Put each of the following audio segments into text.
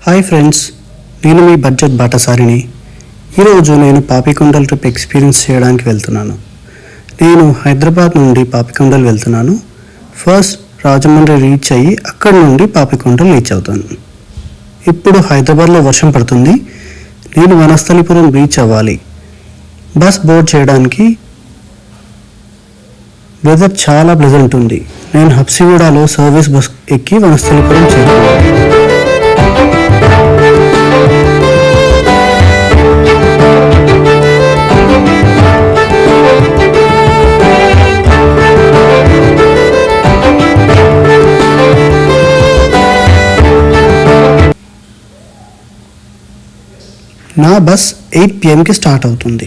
Hi friends, నేను మీ budget బాటసారిని. ఈరోజు నేను పాపికొండల ట్రిప్ ఎక్స్పీరియన్స్ చేయడానికి వెళ్తున్నాను. నేను హైదరాబాద్ నుండి పాపికొండలు వెళ్తున్నాను. ఫస్ట్ రాజమండ్రి రీచ్ అయ్యి అక్కడి నుండి పాపికొండలు రీచ్ అవుతాను. ఇప్పుడు హైదరాబాద్లో వర్షం పడుతుంది. నేను వనస్థలిపురం రీచ్ అవ్వాలి. బస్ బోర్డ్ చేయడానికి వెదర్ చాలా ప్లెజెంట్ ఉంది. నేను హబ్సిగూడలో సర్వీస్ బస్ ఎక్కి వనస్థలిపురం చేరుకున్నాను. నా బస్ 8 PM స్టార్ట్ అవుతుంది.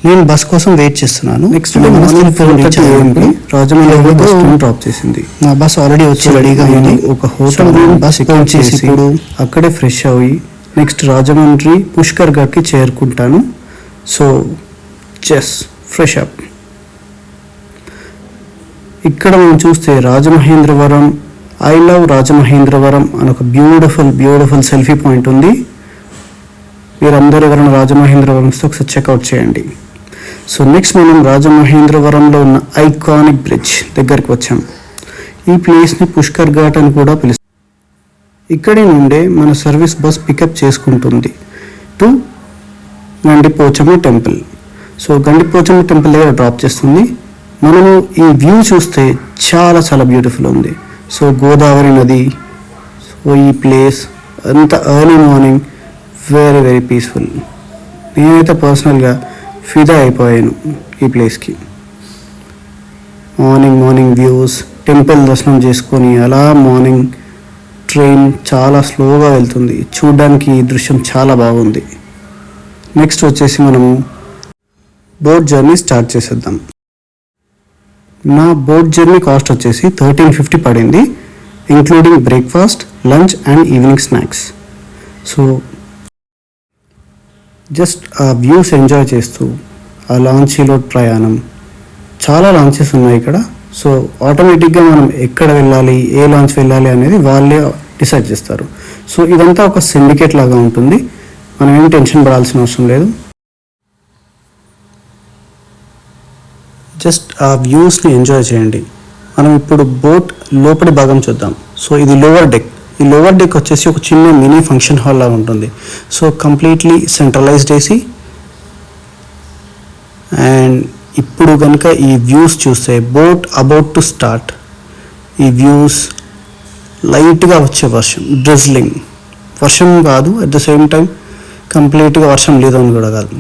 నేను బస్ కోసం వెయిట్ చేస్తున్నాను. నెక్స్ట్ రాజమండ్రి బస్ డ్రాప్ చేసింది. నా బస్ ఆల్రెడీ వచ్చి రెడీగా ఉంది. ఒక హోటల్ బస్ చేసి ఇప్పుడు అక్కడే ఫ్రెష్ అయ్యి నెక్స్ట్ రాజమండ్రి పుష్కర్ ఘాట్కి చేరుకుంటాను. So just fresh up. ఇక్కడ మనం చూస్తే రాజమహేంద్రవరం, ఐ లవ్ రాజమహేంద్రవరం అని ఒక బ్యూటిఫుల్ సెల్ఫీ పాయింట్ ఉంది. మీరందరూ ఎవరైనా రాజమహేంద్రవరం వస్తే ఒకసారి చెక్అవుట్ చేయండి. సో నెక్స్ట్ మనం రాజమహేంద్రవరంలో ఉన్న ఐకానిక్ బ్రిడ్జ్ దగ్గరికి వచ్చాం. ఈ ప్లేస్ని పుష్కర్ ఘాట్ అని కూడా పిలుస్తారు. ఇక్కడి నుండే మన సర్వీస్ బస్ పికప్ చేసుకుంటుంది to Gandipochamma temple. So Gandipochamma temple దగ్గర డ్రాప్ చేస్తుంది. మనము ఈ వ్యూ చూస్తే చాలా బ్యూటిఫుల్ ఉంది. సో గోదావరి నది, సో ఈ ప్లేస్ అంతా ఎర్లీ మార్నింగ్ వెరీ పీస్ఫుల్. నేనైతే పర్సనల్గా ఫిదా అయిపోయాను ఈ ప్లేస్కి. మార్నింగ్ వ్యూస్, టెంపుల్ దర్శనం చేసుకొని అలా మార్నింగ్ ట్రైన్ చాలా స్లోగా వెళ్తుంది. చూడ్డానికి ఈ దృశ్యం చాలా బాగుంది. నెక్స్ట్ వచ్చేసి మనము బోట్ జర్నీ స్టార్ట్ చేసేద్దాం. నా బోట్ జర్నీ కాస్ట్ వచ్చేసి 1350 పడింది, including breakfast, lunch and evening snacks. So just ఆ వ్యూస్ ఎంజాయ్ చేస్తూ ఆ లాంచీలో ప్రయాణం. చాలా లాంచెస్ ఉన్నాయి ఇక్కడ. సో ఆటోమేటిక్గా మనం ఎక్కడ వెళ్ళాలి, ఏ లాంచ్ వెళ్ళాలి అనేది వాళ్ళే డిసైడ్ చేస్తారు. సో ఇదంతా ఒక సిండికేట్ లాగా ఉంటుంది. మనం ఏం టెన్షన్ పడాల్సిన అవసరం లేదు. జస్ట్ ఆ వ్యూస్ని ఎంజాయ్ చేయండి. మనం ఇప్పుడు బోట్ లోపలి భాగం చూద్దాం. సో ఇది లోవర్ డెక్. ఈ లోవర్ డెక్ వచ్చేసి ఒక చిన్న మినీ ఫంక్షన్ హాల్ లాగా ఉంటుంది. So completely centralized AC. And ఇప్పుడు కనుక ఈ వ్యూస్ చూస్తే బోట్ అబౌట్ టు స్టార్ట్. ఈ వ్యూస్ లైట్గా వచ్చే వర్షం, డ్రిజ్లింగ్ వర్షం కాదు, అట్ ద సేమ్ టైం కంప్లీట్గా వర్షం లేదు అని కూడా కాదు,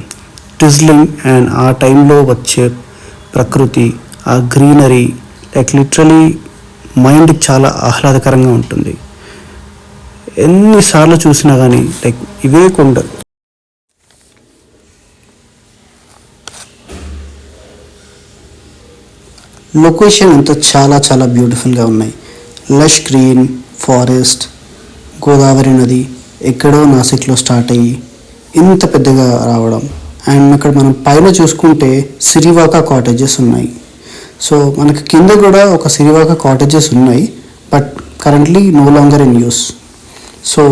డ్రిజ్లింగ్. అండ్ ఆ టైంలో వచ్చే ప్రకృతి, ఆ గ్రీనరీ లైక్ లిటరలీ మైండ్కి చాలా ఆహ్లాదకరంగా ఉంటుంది. ఎన్నిసార్లు చూసినా కానీ లైక్ ఇవే కొండలు. లొకేషన్ అంతా చాలా బ్యూటిఫుల్గా ఉన్నాయి. లష్ గ్రీన్ ఫారెస్ట్, గోదావరి నది ఎక్కడో నాసిక్లో స్టార్ట్ అయ్యి ఇంత పెద్దగా రావడం. అండ్ అక్కడ మనం పైన చూసుకుంటే సిరివాకా కాటేజెస్ ఉన్నాయి. సో మనకి కింద కూడా ఒక సిరివాకా కాటేజెస్ ఉన్నాయి, but currently no longer in use. So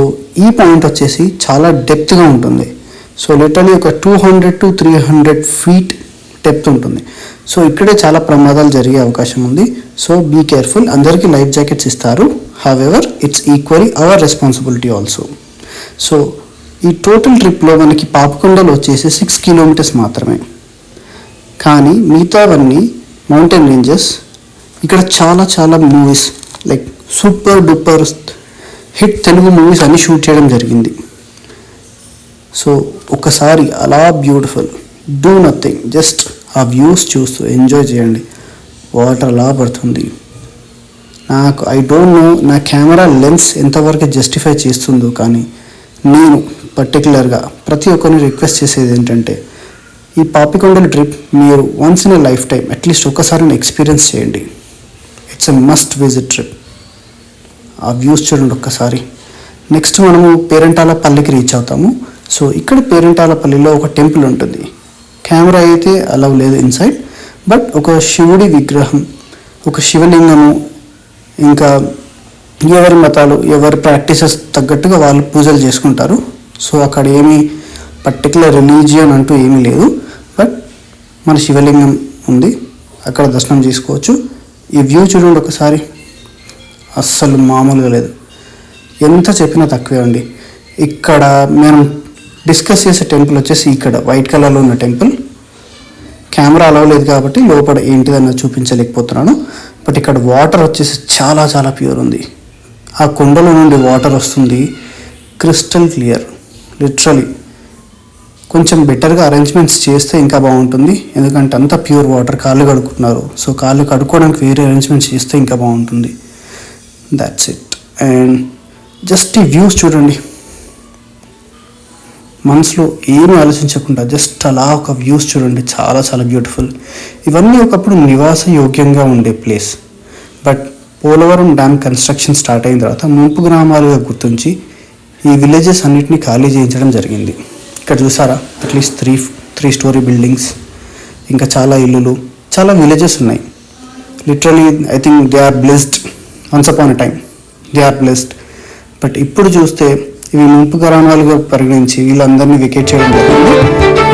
ఈ పాయింట్ వచ్చేసి చాలా డెప్త్గా ఉంటుంది. సో లిటరలీ ఒక 200 to 300 feet డెప్త్ ఉంటుంది. సో ఇక్కడే చాలా ప్రమాదాలు జరిగే అవకాశం ఉంది. So be careful. అందరికీ లైఫ్ జాకెట్స్ ఇస్తారు. However it's equally our responsibility also. So ఈ టోటల్ ట్రిప్లో మనకి పాపికొండలు వచ్చేసి 6 kilometers మాత్రమే, కానీ మిగతావన్నీ మౌంటైన్ రేంజెస్. ఇక్కడ చాలా movies like super duper hit Telugu movies అన్ని షూట్ చేయడం జరిగింది. సో ఒకసారి అలా బ్యూటిఫుల్, డూ నథింగ్, జస్ట్ ఆ వ్యూస్ చూస్తూ ఎంజాయ్ చేయండి. వాటర్ అలా పడుతుంది. నాకు ఐ డోంట్ నో నా కెమెరా లెన్స్ ఎంతవరకు జస్టిఫై చేస్తుందో, కానీ నేను పర్టికులర్గా ప్రతి ఒక్కరిని రిక్వెస్ట్ చేసేది ఏంటంటే ఈ పాపికొండల ట్రిప్ మీరు once in a life time at least ఒకసారి ఎక్స్పీరియన్స్ చేయండి. It's a must visit trip. ఆ వ్యూస్ చూడండి ఒక్కసారి. నెక్స్ట్ మనము పేరంటాలపల్లికి రీచ్ అవుతాము. సో ఇక్కడ పేరంటాలపల్లిలో ఒక టెంపుల్ ఉంటుంది. కెమెరా అయితే అలవ్ లేదు ఇన్సైడ్, బట్ ఒక శివుడి విగ్రహం, ఒక శివలింగము, ఇంకా ఎవరి మతాలు ఎవరి ప్రాక్టీసెస్ తగ్గట్టుగా వాళ్ళు పూజలు చేసుకుంటారు. సో అక్కడ ఏమీ పర్టికులర్ రిలీజియన్ అంటూ ఏమీ లేదు. బట్ మన శివలింగం ఉంది, అక్కడ దర్శనం చేసుకోవచ్చు. ఈ వ్యూ చూడండి ఒకసారి, అస్సలు మామూలుగా లేదు. ఎంత చెప్పినా తక్కువే అండి. ఇక్కడ మనం డిస్కస్ చేసే టెంపుల్ వచ్చేసి ఇక్కడ వైట్ కలర్లో ఉన్న టెంపుల్. కెమెరా అలవ్ లేదు కాబట్టి లోపల ఏంటిదన్నా చూపించలేకపోతున్నాను. బట్ ఇక్కడ వాటర్ వచ్చేసి చాలా చాలా ప్యూర్ ఉంది. ఆ కొండలో నుండి వాటర్ వస్తుంది, క్రిస్టల్ క్లియర్. లిటరలీ కొంచెం బెటర్గా అరేంజ్మెంట్స్ చేస్తే ఇంకా బాగుంటుంది. ఎందుకంటే అంత ప్యూర్ వాటర్, కాళ్ళు కడుక్కున్నారు. సో కాళ్ళు కడుక్కోవడానికి వేరే అరేంజ్మెంట్స్ చేస్తే ఇంకా బాగుంటుంది. That's it. అండ్ జస్ట్ ఈ వ్యూస్ చూడండి, మనసులో ఏమీ ఆలోచించకుండా జస్ట్ అలా ఒక వ్యూస్ చూడండి, చాలా చాలా బ్యూటిఫుల్. ఇవన్నీ ఒకప్పుడు నివాస యోగ్యంగా ఉండే place. But Polavaram dam construction start అయిన తర్వాత ముంపు గ్రామాలుగా గుర్తించి ఈ విలేజెస్ అన్నిటినీ ఖాళీ చేయించడం జరిగింది. ఇక్కడ చూసారా, అట్లీస్ట్ త్రీ స్టోరీ బిల్డింగ్స్, ఇంకా చాలా ఇల్లులు, చాలా విలేజెస్ ఉన్నాయి. Literally I think they are blessed. Once upon a time they are blessed. But ఇప్పుడు చూస్తే ఇవి ముంపు గ్రామాలుగా పరిగణించి వీళ్ళందరినీ వికెట్ చేయడం జరిగింది.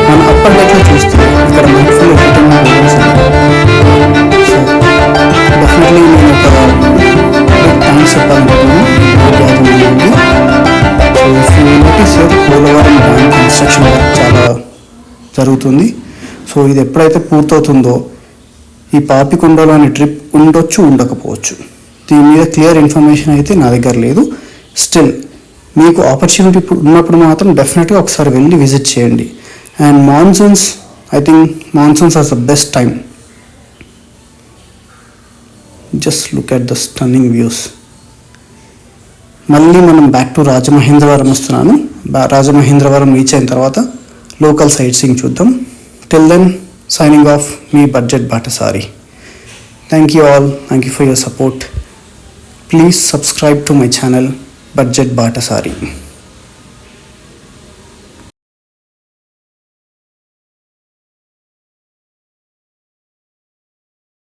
మనం అప్పర్ డేట్లో చూస్తే ఇక్కడ మనకి ఫుల్ ఎంటర్టైన్మెంట్ బిల్డింగ్స్ ఉన్నాయి. సో డెఫినెట్లీ నేను ఒక థ్యాంక్స్ చెప్పాలనుకుంటున్నాను. So notice Polavaram dam construction work చాలా జరుగుతుంది. సో ఇది ఎప్పుడైతే పూర్తవుతుందో ఈ పాపికొండలో అనే ట్రిప్ ఉండొచ్చు, ఉండకపోవచ్చు. దీని మీద క్లియర్ ఇన్ఫర్మేషన్ అయితే నా దగ్గర లేదు. స్టిల్ మీకు ఆపర్చునిటీ ఉన్నప్పుడు మాత్రం డెఫినెట్గా ఒకసారి వెళ్ళి విజిట్ చేయండి. And monsoons, I think monsoons are the best time. Just look at the stunning views. మళ్ళీ మనం బ్యాక్ టు రాజమహేంద్రవరం వస్తున్నాను. రాజమహేంద్రవరం రీచ్ అయిన తర్వాత లోకల్ సైట్ సీయింగ్ చూద్దాం. Till then signing off, me budget Batasari. Thank you all. Thank you for your support. Please subscribe to my channel Budget Batasari.